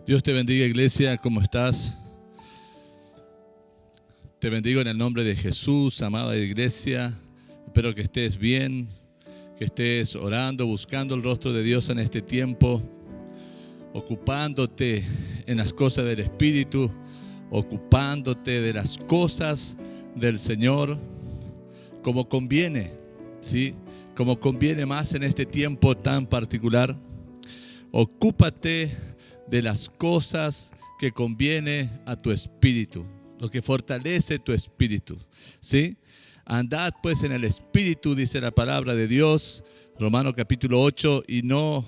Dios te bendiga, iglesia, ¿cómo estás? Te bendigo en el nombre de Jesús, amada iglesia. Espero que estés bien, que estés orando, buscando el rostro de Dios en este tiempo, ocupándote en las cosas del Espíritu, ocupándote de las cosas del Señor, como conviene, ¿sí? Como conviene más en este tiempo tan particular. Ocúpate de las cosas que conviene a tu espíritu, lo que fortalece tu espíritu, ¿sí? Andad pues en el espíritu, dice la palabra de Dios, Romanos capítulo 8, y no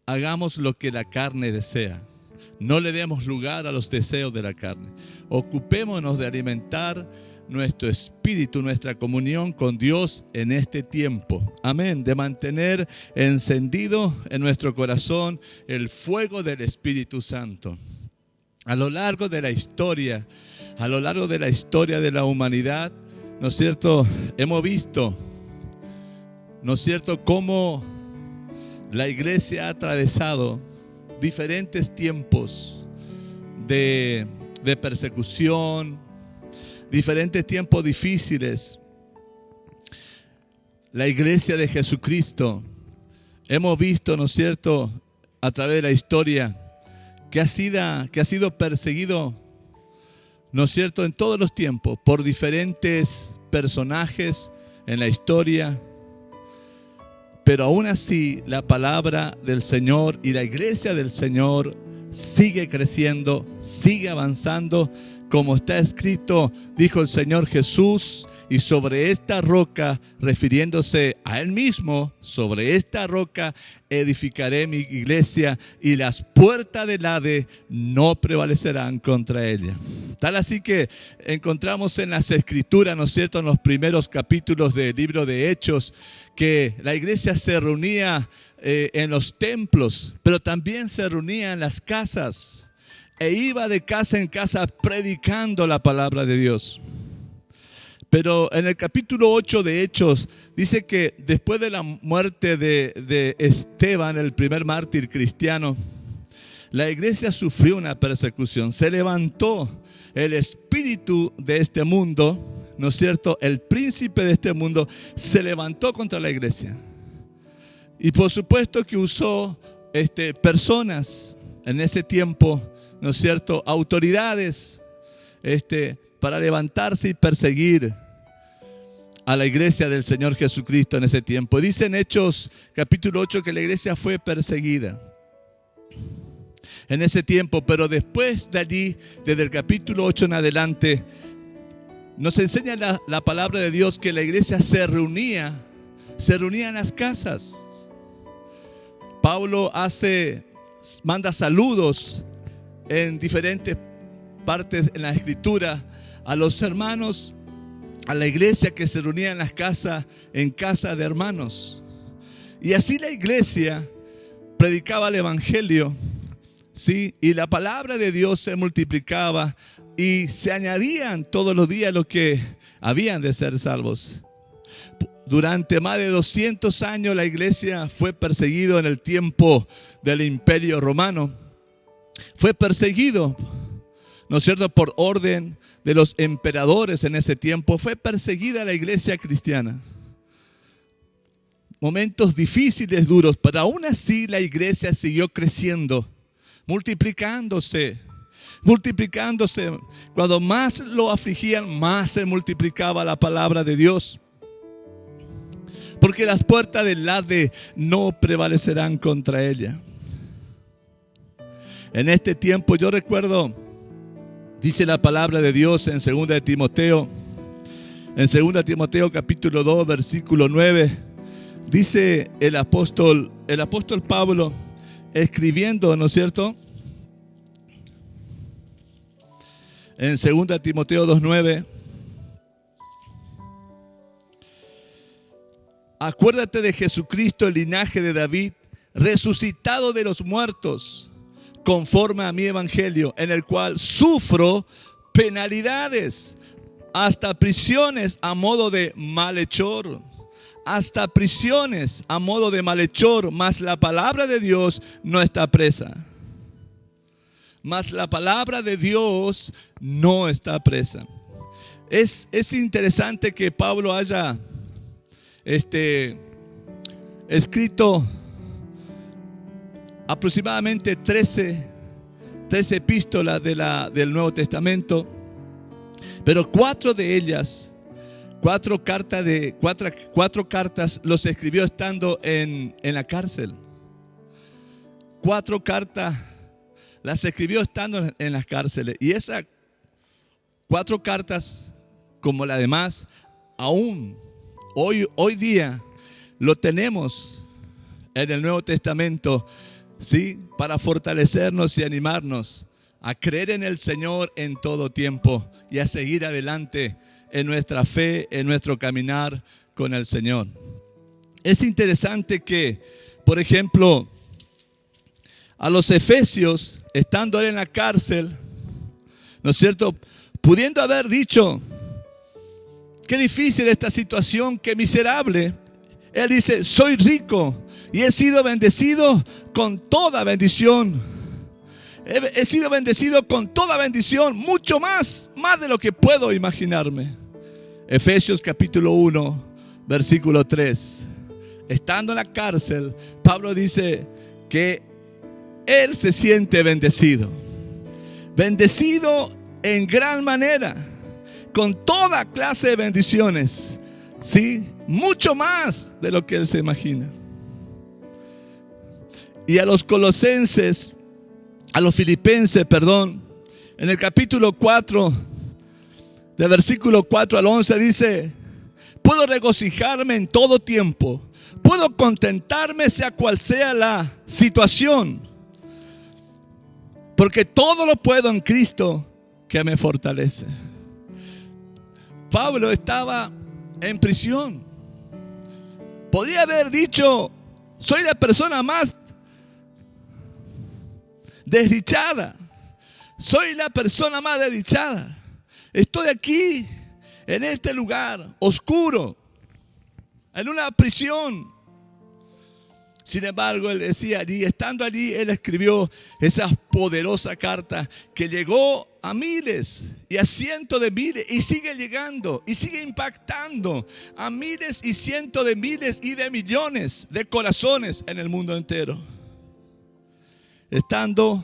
hagamos lo que la carne desea. No le demos lugar a los deseos de la carne. Ocupémonos de alimentar nuestro espíritu, nuestra comunión con Dios en este tiempo. Amén. De mantener encendido en nuestro corazón el fuego del Espíritu Santo. A lo largo de la historia de la humanidad, ¿no es cierto? Hemos visto, ¿no es cierto?, cómo la iglesia ha atravesado diferentes tiempos de persecución, diferentes tiempos difíciles. La iglesia de Jesucristo, hemos visto, ¿no es cierto?, a través de la historia, que ha sido perseguido, ¿no es cierto?, en todos los tiempos, por diferentes personajes en la historia. Pero aún así, la palabra del Señor y la iglesia del Señor sigue creciendo, sigue avanzando. Como está escrito, dijo el Señor Jesús, y sobre esta roca, refiriéndose a Él mismo, sobre esta roca edificaré mi iglesia y las puertas del Hades no prevalecerán contra ella. Tal así que encontramos en las Escrituras, ¿no es cierto?, en los primeros capítulos del libro de Hechos, que la iglesia se reunía en los templos, pero también se reunía en las casas. E iba de casa en casa predicando la palabra de Dios. Pero en el capítulo 8 de Hechos dice que después de la muerte de Esteban, el primer mártir cristiano, la iglesia sufrió una persecución. Se levantó el espíritu de este mundo, ¿no es cierto? El príncipe de este mundo se levantó contra la iglesia. Y por supuesto que usó personas en ese tiempo, ¿no es cierto?, autoridades, para levantarse y perseguir a la iglesia del Señor Jesucristo en ese tiempo. Dice en Hechos capítulo 8 que la iglesia fue perseguida en ese tiempo, pero después de allí, desde el capítulo 8 en adelante, nos enseña la palabra de Dios que la iglesia se reunía en las casas. Pablo manda saludos en diferentes partes en la Escritura a los hermanos, a la iglesia que se reunía en las casas, en casa de hermanos. Y así la iglesia predicaba el evangelio, ¿sí? Y la palabra de Dios se multiplicaba y se añadían todos los días los que habían de ser salvos. Durante más de 200 años la iglesia fue perseguida en el tiempo del Imperio Romano. Fue perseguido, ¿no es cierto?, por orden de los emperadores en ese tiempo. Fue perseguida la iglesia cristiana. Momentos difíciles, duros, pero aún así la iglesia siguió creciendo, multiplicándose. Cuando más lo afligían, más se multiplicaba la palabra de Dios. Porque las puertas del Hades no prevalecerán contra ella. En este tiempo yo recuerdo, dice la palabra de Dios en 2 Timoteo capítulo 2, versículo 9, dice el apóstol Pablo, escribiendo, ¿no es cierto?, en 2 Timoteo 2:9, acuérdate de Jesucristo, el linaje de David, resucitado de los muertos, conforme a mi evangelio, en el cual sufro penalidades, hasta prisiones a modo de malhechor. Hasta prisiones a modo de malhechor, mas la palabra de Dios no está presa. mas la palabra de Dios no está presa. Es interesante que Pablo haya escrito aproximadamente 13 epístolas del Nuevo Testamento, pero 4 de ellas, 4 cartas los escribió estando en la cárcel. 4 cartas las escribió estando en las cárceles. Y esas 4 cartas, como las demás, aún hoy día lo tenemos en el Nuevo Testamento, ¿sí? Para fortalecernos y animarnos a creer en el Señor en todo tiempo y a seguir adelante en nuestra fe, en nuestro caminar con el Señor. Es interesante que, por ejemplo, a los efesios, estando él en la cárcel, ¿no es cierto?, pudiendo haber dicho: qué difícil esta situación, qué miserable, él dice: soy rico y he sido bendecido con toda bendición. He sido bendecido con toda bendición, mucho más de lo que puedo imaginarme. Efesios capítulo 1, versículo 3. Estando en la cárcel, Pablo dice que él se siente bendecido. Bendecido en gran manera, con toda clase de bendiciones, ¿sí? Mucho más de lo que él se imagina. Y a los filipenses, en el capítulo 4, de versículo 4 al 11 dice: puedo regocijarme en todo tiempo, puedo contentarme sea cual sea la situación, porque todo lo puedo en Cristo que me fortalece. Pablo estaba en prisión. Podría haber dicho: soy la persona más desdichada. Soy la persona más desdichada. Estoy aquí, en este lugar oscuro, en una prisión. Sin embargo, él decía allí, estando allí, él escribió esa poderosa carta que llegó a miles y a cientos de miles, y sigue llegando y sigue impactando a miles y cientos de miles y de millones de corazones en el mundo entero. Estando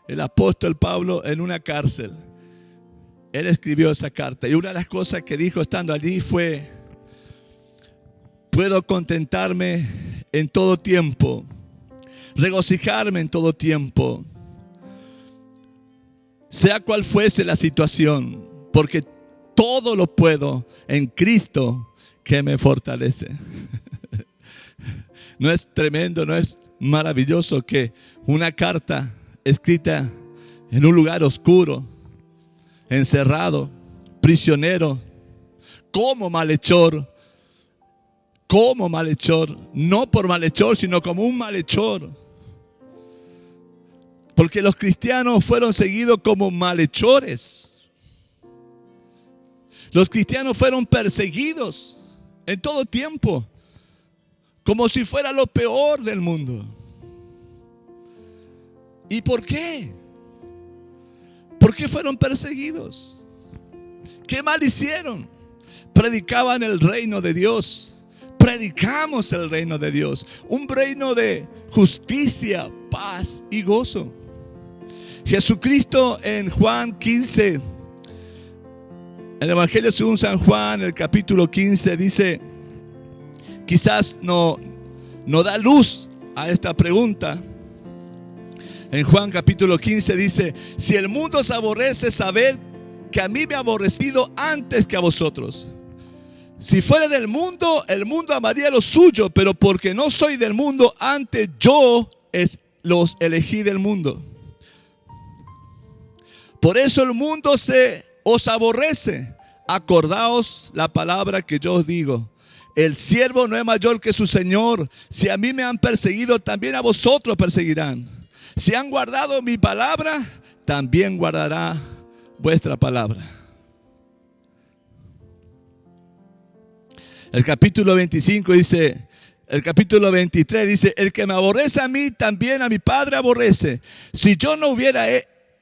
el apóstol Pablo en una cárcel, él escribió esa carta, y una de las cosas que dijo estando allí fue: puedo contentarme en todo tiempo, regocijarme en todo tiempo, sea cual fuese la situación, porque todo lo puedo en Cristo que me fortalece. ¿No es tremendo, no es maravilloso que una carta escrita en un lugar oscuro, encerrado, prisionero, como malhechor, no por malhechor, sino como un malhechor? Porque los cristianos fueron seguidos como malhechores. Los cristianos fueron perseguidos en todo tiempo, como si fuera lo peor del mundo. ¿Y por qué? ¿Por qué fueron perseguidos? ¿Qué mal hicieron? Predicaban el reino de Dios. Predicamos el reino de Dios, un reino de justicia, paz y gozo. Jesucristo en Juan 15, en el Evangelio según San Juan, el capítulo 15, dice, quizás no da luz a esta pregunta. En Juan capítulo 15 dice: si el mundo os aborrece, sabed que a mí me ha aborrecido antes que a vosotros. Si fuera del mundo, el mundo amaría lo suyo, pero porque no soy del mundo, antes yo los elegí del mundo. Por eso el mundo os aborrece. Acordaos la palabra que yo os digo: el siervo no es mayor que su señor. Si a mí me han perseguido, también a vosotros perseguirán. Si han guardado mi palabra, también guardará vuestra palabra. El capítulo 25 dice: el capítulo 23 dice: el que me aborrece a mí, también a mi Padre aborrece. Si yo no hubiera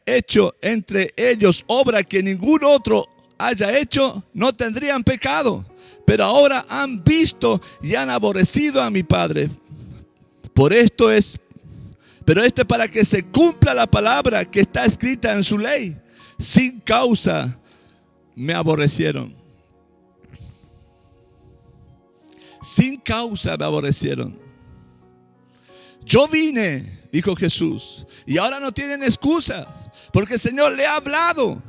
hecho entre ellos obra que ningún otro haya hecho, no tendrían pecado. Pero ahora han visto y han aborrecido a mi Padre. Pero esto es para que se cumpla la palabra que está escrita en su ley. Sin causa me aborrecieron. Sin causa me aborrecieron. Yo vine, dijo Jesús, y ahora no tienen excusas, porque el Señor le ha hablado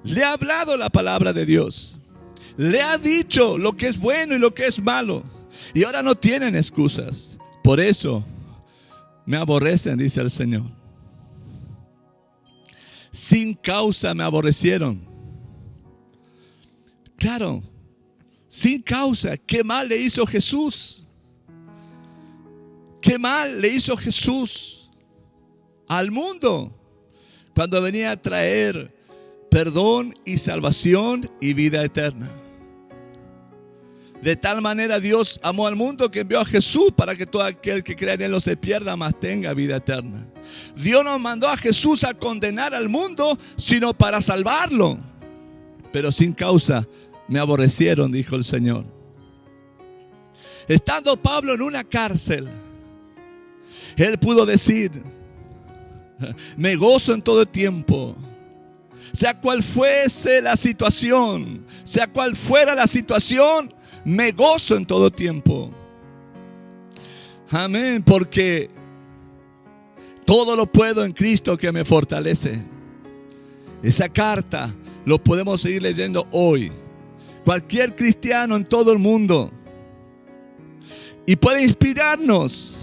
la palabra de Dios. Le ha dicho lo que es bueno y lo que es malo, y ahora no tienen excusas. Por eso me aborrecen, dice el Señor. Sin causa me aborrecieron. Claro, sin causa. ¿Qué mal le hizo Jesús? ¿Qué mal le hizo Jesús al mundo cuando venía a traer perdón y salvación y vida eterna? De tal manera Dios amó al mundo que envió a Jesús para que todo aquel que crea en él no se pierda, mas tenga vida eterna. Dios no mandó a Jesús a condenar al mundo, sino para salvarlo. Pero sin causa me aborrecieron, dijo el Señor. Estando Pablo en una cárcel, él pudo decir: me gozo en todo tiempo. Sea cual fuese la situación, sea cual fuera la situación, me gozo en todo tiempo. Amén, porque todo lo puedo en Cristo que me fortalece. Esa carta lo podemos seguir leyendo hoy. Cualquier cristiano en todo el mundo. Y puede inspirarnos.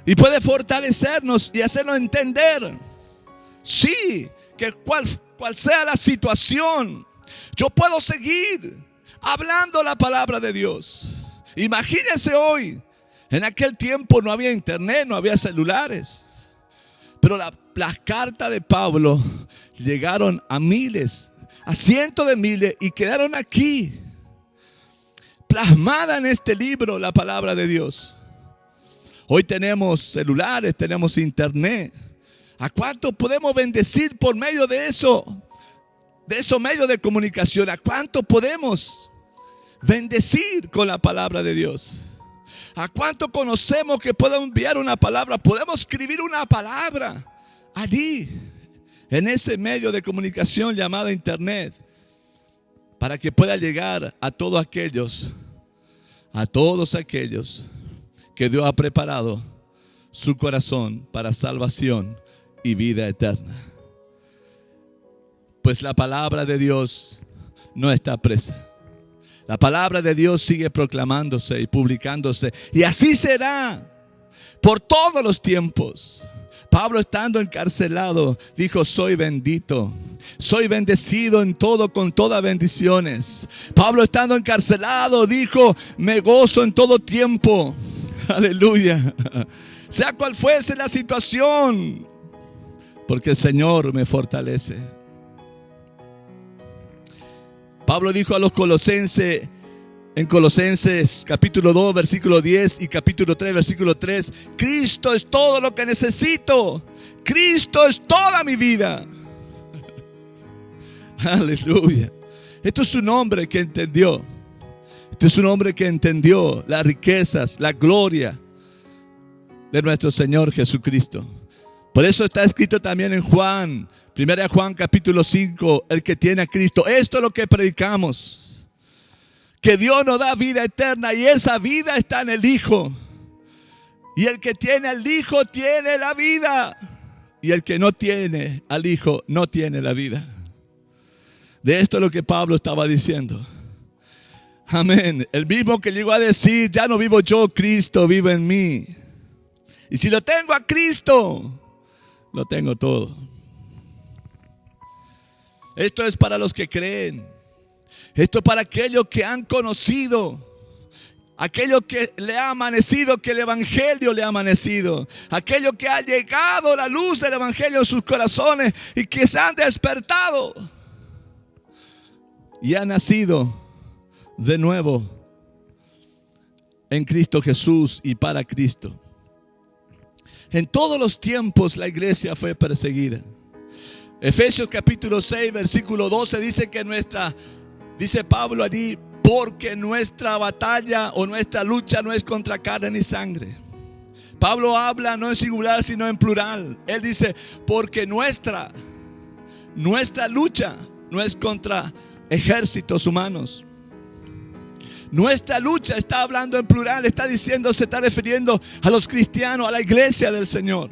Y puede fortalecernos y hacernos entender. Sí, que cual sea la situación, yo puedo seguir hablando la palabra de Dios. Imagínense hoy. En aquel tiempo no había internet, no había celulares. Pero las cartas de Pablo llegaron a miles, a cientos de miles, y quedaron aquí, plasmada en este libro, la palabra de Dios. Hoy tenemos celulares, tenemos internet. ¿A cuánto podemos bendecir por medio de eso? De esos medios de comunicación. ¿A cuánto podemos bendecir con la palabra de Dios? ¿A cuánto conocemos que podemos enviar una palabra? Podemos escribir una palabra allí, en ese medio de comunicación llamado internet, para que pueda llegar a todos aquellos que Dios ha preparado su corazón para salvación y vida eterna. Pues la palabra de Dios no está presa. La palabra de Dios sigue proclamándose y publicándose. Y así será por todos los tiempos. Pablo, estando encarcelado, dijo: soy bendito, soy bendecido en todo con todas bendiciones. Pablo, estando encarcelado, dijo: me gozo en todo tiempo. Aleluya. Sea cual fuese la situación, porque el Señor me fortalece. Pablo dijo a los colosenses, en Colosenses capítulo 2 versículo 10 y capítulo 3 versículo 3: Cristo es todo lo que necesito. Cristo es toda mi vida. Aleluya. Esto es un hombre que entendió. Este es un hombre que entendió las riquezas, la gloria de nuestro Señor Jesucristo. Por eso está escrito también en Juan, 1 Juan capítulo 5, el que tiene a Cristo. Esto es lo que predicamos, que Dios nos da vida eterna y esa vida está en el Hijo. Y el que tiene al Hijo tiene la vida. Y el que no tiene al Hijo no tiene la vida. De esto es lo que Pablo estaba diciendo. Amén. El mismo que llegó a decir: ya no vivo yo, Cristo vive en mí. Y si lo tengo a Cristo, lo tengo todo. Esto es para los que creen. Esto es para aquellos que han conocido, aquellos que le ha amanecido, que el Evangelio le ha amanecido, aquellos que ha llegado la luz del Evangelio en sus corazones y que se han despertado y han nacido de nuevo en Cristo Jesús y para Cristo. En todos los tiempos la iglesia fue perseguida. Efesios capítulo 6, versículo 12 dice que dice Pablo allí, porque nuestra batalla o nuestra lucha no es contra carne ni sangre. Pablo habla no en singular sino en plural. Él dice, porque nuestra lucha no es contra ejércitos humanos. Nuestra lucha, está hablando en plural, está diciendo, se está refiriendo a los cristianos, a la iglesia del Señor.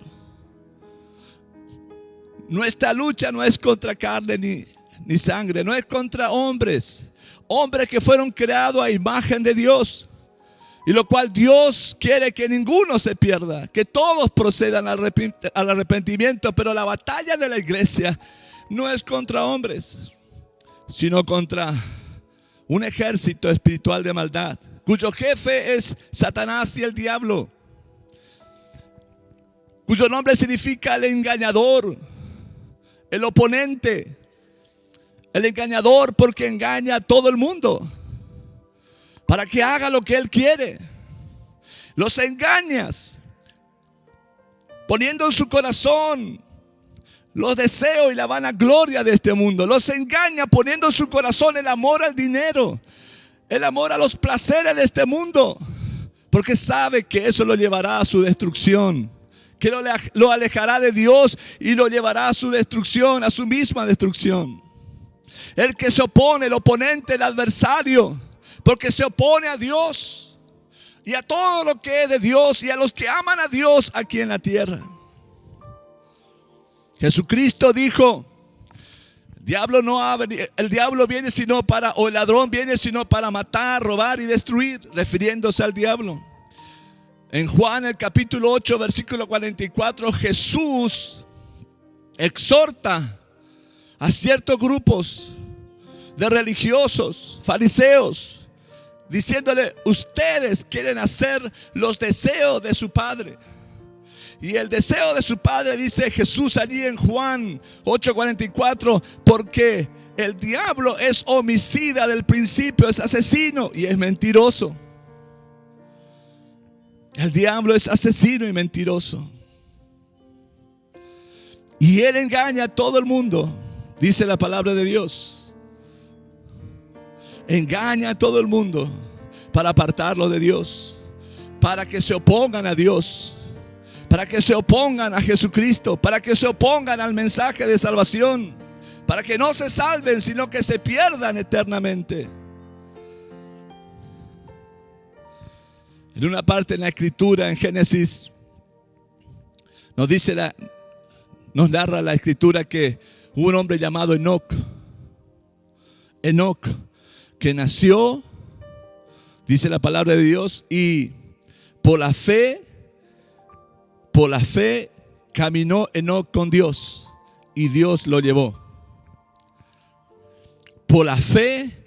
Nuestra lucha no es contra carne ni sangre, no es contra hombres que fueron creados a imagen de Dios. Y lo cual Dios quiere que ninguno se pierda, que todos procedan al arrepentimiento. Pero la batalla de la iglesia no es contra hombres, sino contra un ejército espiritual de maldad, cuyo jefe es Satanás y el diablo, cuyo nombre significa el engañador, el oponente, el engañador, porque engaña a todo el mundo para que haga lo que él quiere. Los engañas poniendo en su corazón los deseos y la vanagloria de este mundo. Los engaña poniendo en su corazón el amor al dinero, el amor a los placeres de este mundo, porque sabe que eso lo llevará a su destrucción, que lo alejará de Dios y lo llevará a su destrucción, a su misma destrucción. El que se opone, el oponente, el adversario, porque se opone a Dios y a todo lo que es de Dios y a los que aman a Dios aquí en la tierra. Jesucristo dijo, el diablo viene sino para, o el ladrón viene sino para matar, robar y destruir, refiriéndose al diablo. En Juan el capítulo 8, versículo 44, Jesús exhorta a ciertos grupos de religiosos, fariseos, diciéndole, ustedes quieren hacer los deseos de su padre. Y el deseo de su padre, dice Jesús allí en Juan 8:44, porque el diablo es homicida del principio, es asesino y es mentiroso. El diablo es asesino y mentiroso. Y él engaña a todo el mundo, dice la palabra de Dios. Engaña a todo el mundo para apartarlo de Dios, para que se opongan a Dios, para que se opongan a Jesucristo, para que se opongan al mensaje de salvación, para que no se salven, sino que se pierdan eternamente. En una parte en la Escritura, en Génesis, nos narra la Escritura que hubo un hombre llamado Enoc, que nació, dice la palabra de Dios, y por la fe caminó Enoc con Dios y Dios lo llevó. Por la fe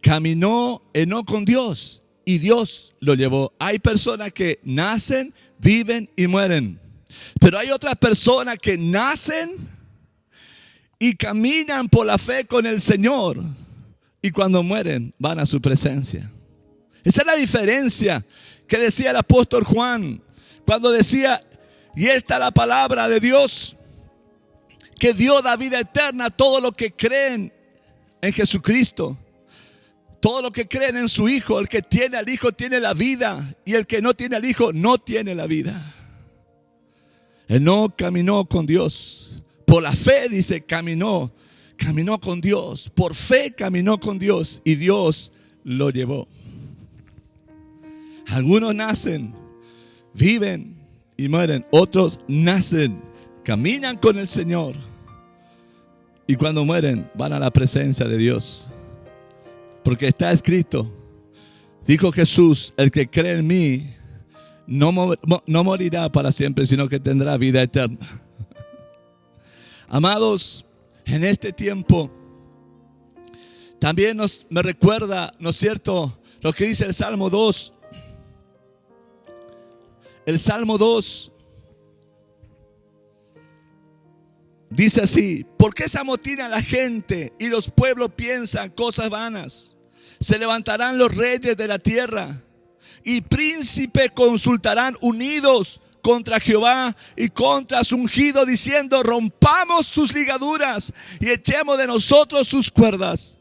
caminó Enoc con Dios y Dios lo llevó. Hay personas que nacen, viven y mueren. Pero hay otras personas que nacen y caminan por la fe con el Señor, y cuando mueren van a su presencia. Esa es la diferencia que decía el apóstol Juan cuando decía, y esta es la palabra de Dios, que Dios da vida eterna a todos los que creen en Jesucristo, todos los que creen en su Hijo. El que tiene al Hijo tiene la vida, y el que no tiene al Hijo no tiene la vida. Enoc caminó con Dios. Por la fe, dice, caminó con Dios. Por fe caminó con Dios y Dios lo llevó. Algunos nacen, viven y mueren. Otros nacen, caminan con el Señor, y cuando mueren van a la presencia de Dios. Porque está escrito, dijo Jesús, el que cree en mí no morirá para siempre, sino que tendrá vida eterna. Amados, en este tiempo también me recuerda, ¿no es cierto?, lo que dice el Salmo 2. El Salmo 2 dice así: ¿por qué se amotina la gente y los pueblos piensan cosas vanas? Se levantarán los reyes de la tierra y príncipes consultarán unidos contra Jehová y contra su ungido, diciendo: rompamos sus ligaduras y echemos de nosotros sus cuerdas.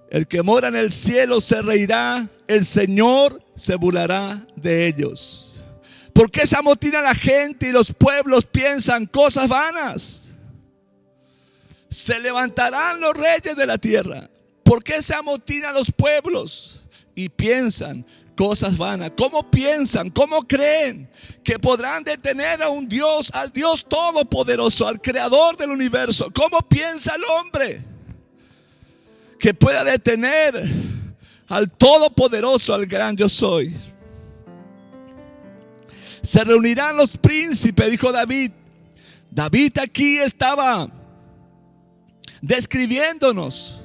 El que mora en el cielo se reirá, el Señor se burlará de ellos. ¿Por qué se amotina la gente y los pueblos piensan cosas vanas? Se levantarán los reyes de la tierra. ¿Por qué se amotinan los pueblos y piensan cosas vanas? ¿Cómo piensan? ¿Cómo creen que podrán detener a un Dios, al Dios todopoderoso, al creador del universo? ¿Cómo piensa el hombre que pueda detener al todopoderoso, al gran yo soy? Se reunirán los príncipes, dijo David. David aquí estaba describiéndonos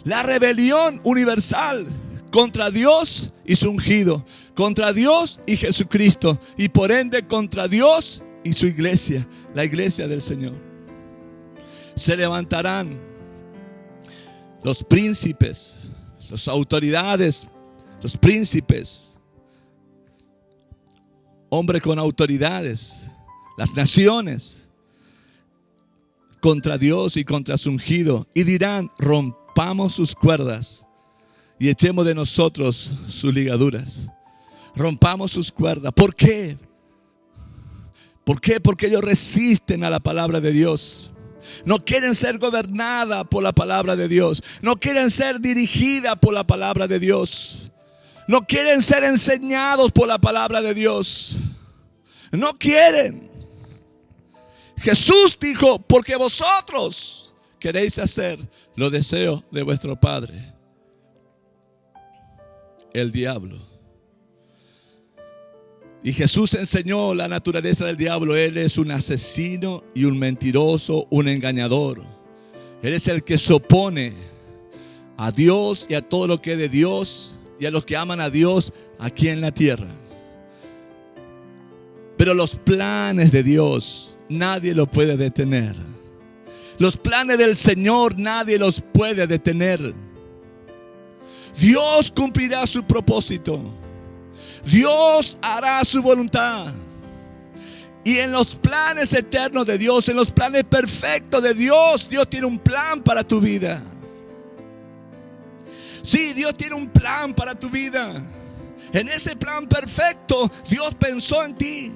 la rebelión universal contra Dios y su ungido, contra Dios y Jesucristo, y por ende contra Dios y su iglesia, la iglesia del Señor. Se levantarán los príncipes, las autoridades, los príncipes, hombres con autoridades, las naciones, contra Dios y contra su ungido, y dirán: rompamos sus cuerdas y echemos de nosotros sus ligaduras. Rompamos sus cuerdas. ¿Por qué? ¿Por qué? Porque ellos resisten a la palabra de Dios. No quieren ser gobernada por la palabra de Dios. No quieren ser dirigida por la palabra de Dios. No quieren ser enseñados por la palabra de Dios. No quieren. Jesús dijo: porque vosotros queréis hacer los deseos de vuestro padre, el diablo. Y Jesús enseñó la naturaleza del diablo. Él es un asesino y un mentiroso, un engañador. Él es el que se opone a Dios y a todo lo que es de Dios y a los que aman a Dios aquí en la tierra. Pero los planes de Dios nadie lo puede detener. Los planes del Señor nadie los puede detener. Dios cumplirá su propósito. Dios hará su voluntad. Y en los planes eternos de Dios, en los planes perfectos de Dios, Dios tiene un plan para tu vida. Sí, Dios tiene un plan para tu vida. En ese plan perfecto, Dios pensó en ti.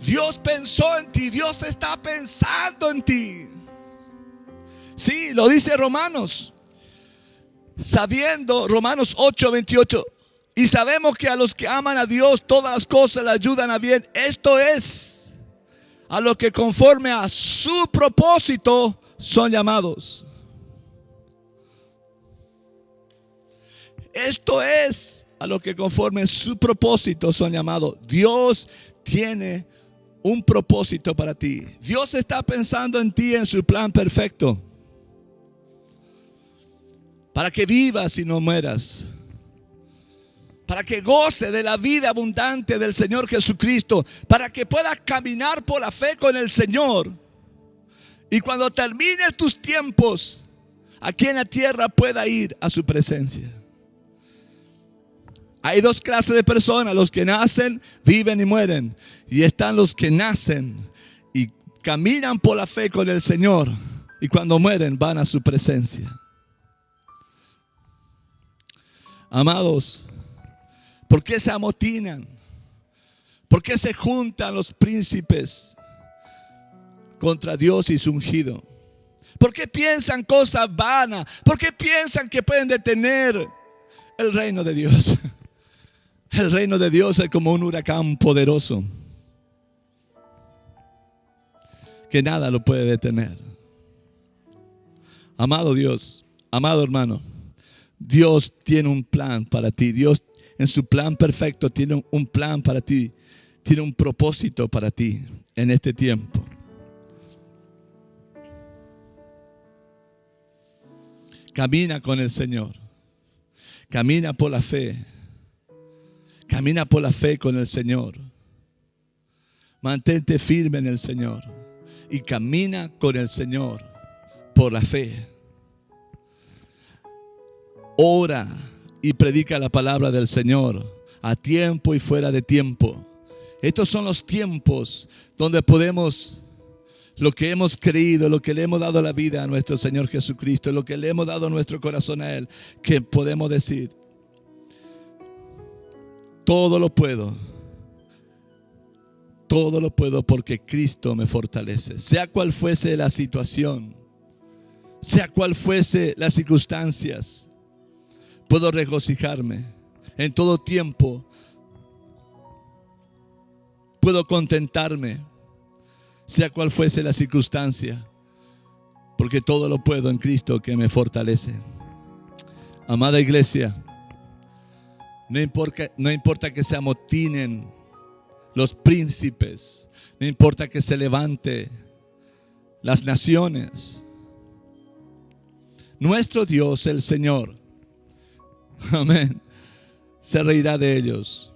Dios pensó en ti. Dios está pensando en ti. Sí, lo dice Romanos. Sabiendo, Romanos 8:28. Y sabemos que a los que aman a Dios todas las cosas le ayudan a bien. Esto es, a los que conforme a su propósito son llamados. Esto es, a los que conforme a su propósito son llamados. Dios tiene un propósito para ti. Dios está pensando en ti, en su plan perfecto, para que vivas y no mueras, para que goce de la vida abundante del Señor Jesucristo, para que puedas caminar por la fe con el Señor, y cuando termines tus tiempos aquí en la tierra pueda ir a su presencia. Hay dos clases de personas: los que nacen, viven y mueren, y están los que nacen y caminan por la fe con el Señor, y cuando mueren van a su presencia. Amados, ¿por qué se amotinan? ¿Por qué se juntan los príncipes contra Dios y su ungido? ¿Por qué piensan cosas vanas? ¿Por qué piensan que pueden detener el reino de Dios? El reino de Dios es como un huracán poderoso que nada lo puede detener. Amado Dios, amado hermano, Dios tiene un plan para ti. Dios en su plan perfecto tiene un plan para ti. Tiene un propósito para ti en este tiempo. Camina con el Señor. Camina por la fe. Camina por la fe con el Señor. Mantente firme en el Señor. Y camina con el Señor por la fe. Ora, y predica la palabra del Señor a tiempo y fuera de tiempo. Estos son los tiempos donde podemos, lo que hemos creído, lo que le hemos dado la vida a nuestro Señor Jesucristo, lo que le hemos dado nuestro corazón a Él, que podemos decir: todo lo puedo porque Cristo me fortalece. Sea cual fuese la situación, sea cual fuese las circunstancias, puedo regocijarme en todo tiempo. Puedo contentarme, sea cual fuese la circunstancia, porque todo lo puedo en Cristo que me fortalece. Amada iglesia, no importa que se amotinen los príncipes, no importa que se levante las naciones. Nuestro Dios, el Señor, amén, se reirá de ellos,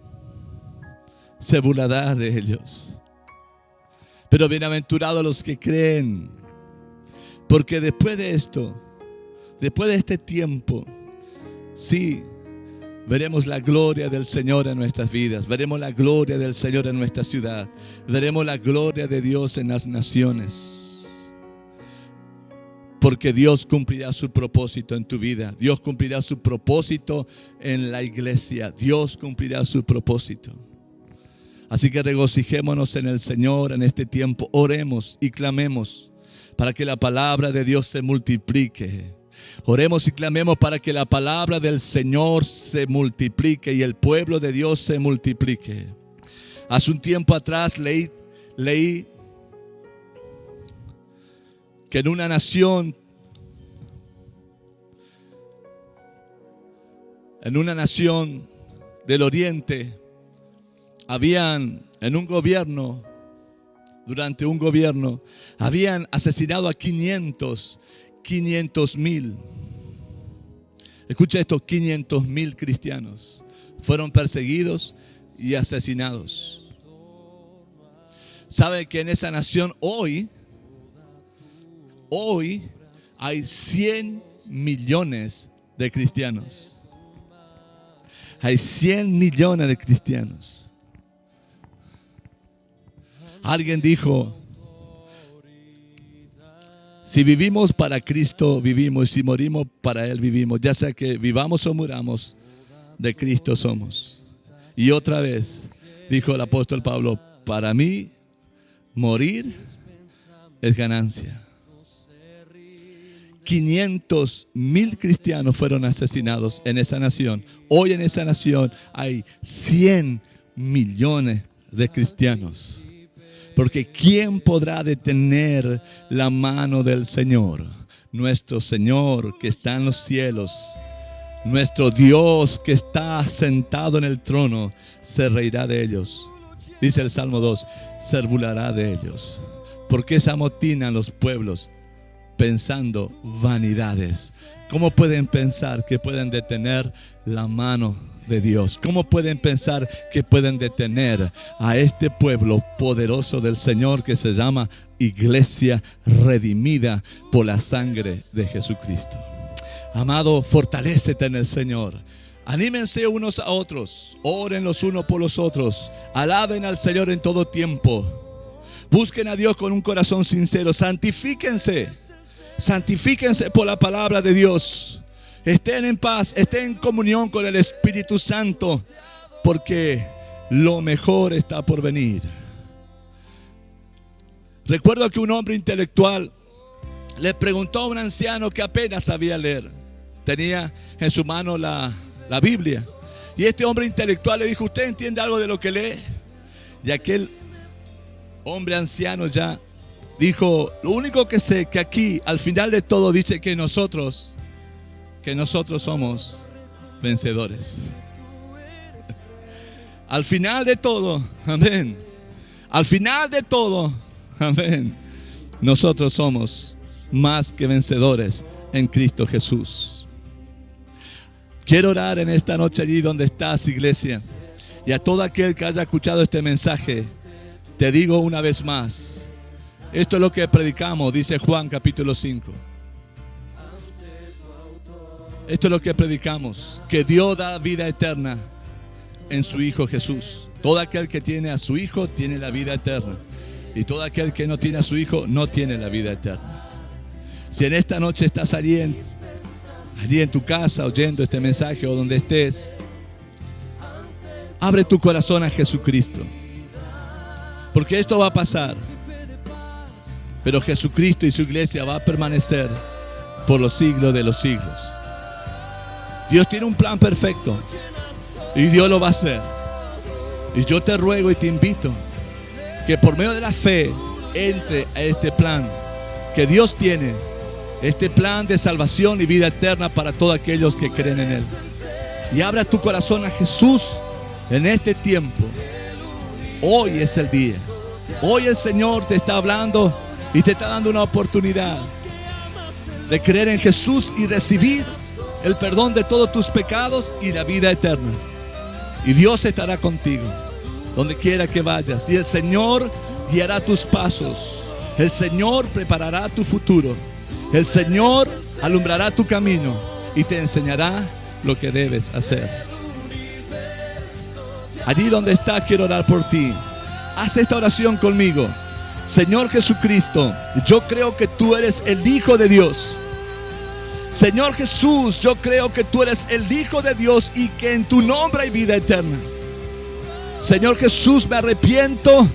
se burlará de ellos. Pero bienaventurados los que creen, porque después de esto, después de este tiempo, sí, veremos la gloria del Señor en nuestras vidas, veremos la gloria del Señor en nuestra ciudad, veremos la gloria de Dios en las naciones. Porque Dios cumplirá su propósito en tu vida, Dios cumplirá su propósito en la iglesia, Dios cumplirá su propósito. Así que regocijémonos en el Señor en este tiempo, oremos y clamemos para que la palabra de Dios se multiplique. Oremos y clamemos para que la palabra del Señor se multiplique y el pueblo de Dios se multiplique. Hace un tiempo atrás leí que en una nación del Oriente, durante un gobierno, habían asesinado a 500,000. Escucha esto, 500,000 cristianos fueron perseguidos y asesinados. ¿Sabe que en esa nación hoy hay 100 millones de cristianos? Hay 100 millones de cristianos. Alguien dijo: si vivimos para Cristo, vivimos. Y si morimos para Él, vivimos. Ya sea que vivamos o muramos, de Cristo somos. Y otra vez dijo el apóstol Pablo: para mí, morir es ganancia. 500,000 cristianos fueron asesinados en esa nación. Hoy en esa nación hay 100 millones de cristianos. Porque ¿quién podrá detener la mano del Señor? Nuestro Señor que está en los cielos, nuestro Dios que está sentado en el trono, se reirá de ellos. Dice el Salmo 2, se burlará de ellos. ¿Por qué se amotinan los pueblos pensando vanidades? ¿Cómo pueden pensar que pueden detener la mano de Dios? ¿Cómo pueden pensar que pueden detener a este pueblo poderoso del Señor que se llama iglesia redimida por la sangre de Jesucristo? Amado, fortalécete en el Señor. Anímense unos a otros, oren los unos por los otros, alaben al Señor en todo tiempo, busquen a Dios con un corazón sincero, santifíquense por la palabra de Dios. Estén en paz, estén en comunión con el Espíritu Santo, porque lo mejor está por venir. Recuerdo que un hombre intelectual le preguntó a un anciano que apenas sabía leer. Tenía en su mano la Biblia. Y este hombre intelectual le dijo: ¿usted entiende algo de lo que lee? Y aquel hombre anciano ya dijo: lo único que sé, que aquí al final de todo dice que nosotros somos vencedores. Al final de todo, amén. Al final de todo, amén. Nosotros somos más que vencedores en Cristo Jesús. Quiero orar en esta noche allí donde estás, iglesia. Y a todo aquel que haya escuchado este mensaje, te digo una vez más: esto es lo que predicamos, dice Juan capítulo 5. Esto es lo que predicamos, que Dios da vida eterna en su Hijo Jesús. Todo aquel que tiene a su Hijo tiene la vida eterna. Y todo aquel que no tiene a su Hijo no tiene la vida eterna. Si en esta noche estás allí en tu casa oyendo este mensaje o donde estés, abre tu corazón a Jesucristo. Porque esto va a pasar. Pero Jesucristo y su iglesia va a permanecer por los siglos de los siglos. Dios tiene un plan perfecto y Dios lo va a hacer. Y yo te ruego y te invito que por medio de la fe entre a este plan que Dios tiene, este plan de salvación y vida eterna para todos aquellos que creen en Él. Y abra tu corazón a Jesús en este tiempo. Hoy es el día. Hoy el Señor te está hablando y te está dando una oportunidad de creer en Jesús y recibir el perdón de todos tus pecados y la vida eterna. Y Dios estará contigo donde quiera que vayas. Y el Señor guiará tus pasos. El Señor preparará tu futuro. El Señor alumbrará tu camino y te enseñará lo que debes hacer. Allí donde estás, quiero orar por ti. Haz esta oración conmigo. Señor Jesucristo, yo creo que tú eres el Hijo de Dios. Señor Jesús, yo creo que tú eres el Hijo de Dios y que en tu nombre hay vida eterna. Señor Jesús, me arrepiento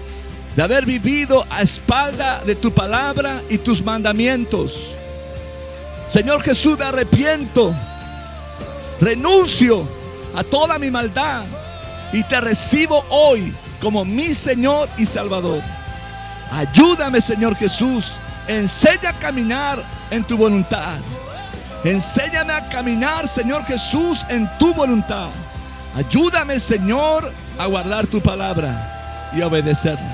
de haber vivido a espalda de tu palabra y tus mandamientos. Señor Jesús, me arrepiento, renuncio a toda mi maldad y te recibo hoy como mi Señor y Salvador. Ayúdame, Señor Jesús, enseña a caminar en tu voluntad. Enséñame a caminar, Señor Jesús, en tu voluntad. Ayúdame, Señor, a guardar tu palabra y a obedecerla.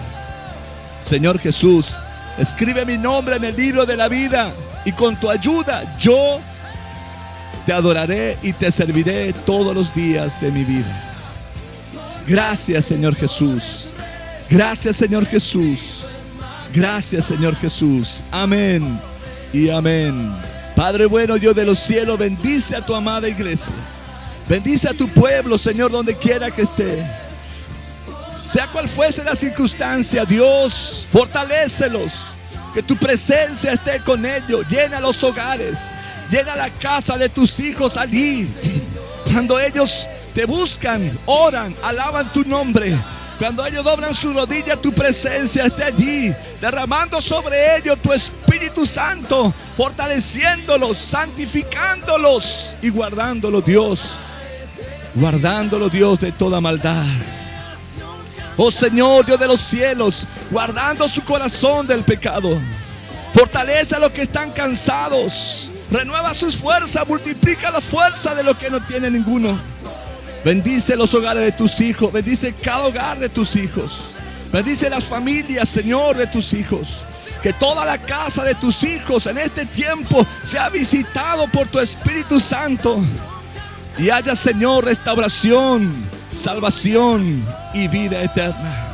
Señor Jesús, escribe mi nombre en el libro de la vida y con tu ayuda yo te adoraré y te serviré todos los días de mi vida. Gracias, Señor Jesús. Gracias, Señor Jesús. Gracias, Señor Jesús. Amén y amén. Padre bueno, Dios de los cielos, bendice a tu amada iglesia. Bendice a tu pueblo, Señor, donde quiera que esté. Sea cual fuese la circunstancia, Dios, fortalécelos. Que tu presencia esté con ellos. Llena los hogares. Llena la casa de tus hijos allí. Cuando ellos te buscan, oran, alaban tu nombre. Cuando ellos doblan su rodilla, tu presencia esté allí, derramando sobre ellos tu Espíritu Santo, fortaleciéndolos, santificándolos y guardándolos, Dios. Guardándolo, Dios, de toda maldad. Oh Señor, Dios de los cielos, guardando su corazón del pecado. Fortalece a los que están cansados. Renueva sus fuerzas, multiplica las fuerzas de los que no tienen ninguno. Bendice los hogares de tus hijos. Bendice cada hogar de tus hijos. Bendice las familias, Señor, de tus hijos. Que toda la casa de tus hijos en este tiempo sea visitado por tu Espíritu Santo. Y haya, Señor, restauración, salvación y vida eterna.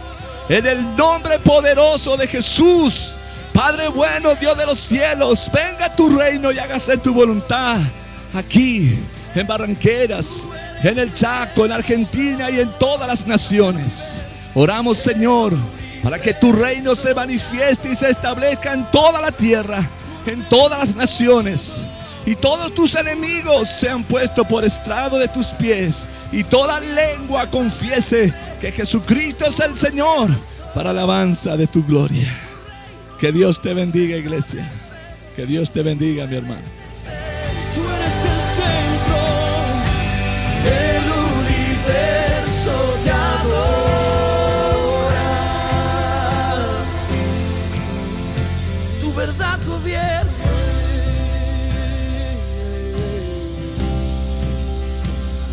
En el nombre poderoso de Jesús. Padre bueno, Dios de los cielos, venga a tu reino y hágase tu voluntad. Aquí, en Barranqueras, en el Chaco, en Argentina y en todas las naciones. Oramos, Señor, para que tu reino se manifieste y se establezca en toda la tierra, en todas las naciones. Y todos tus enemigos sean puestos por estrado de tus pies. Y toda lengua confiese que Jesucristo es el Señor, para alabanza de tu gloria. Que Dios te bendiga, iglesia. Que Dios te bendiga, mi hermano. Tú eres el centro del universo, te adora. Tu verdad gobierna.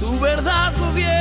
Tu verdad gobierna.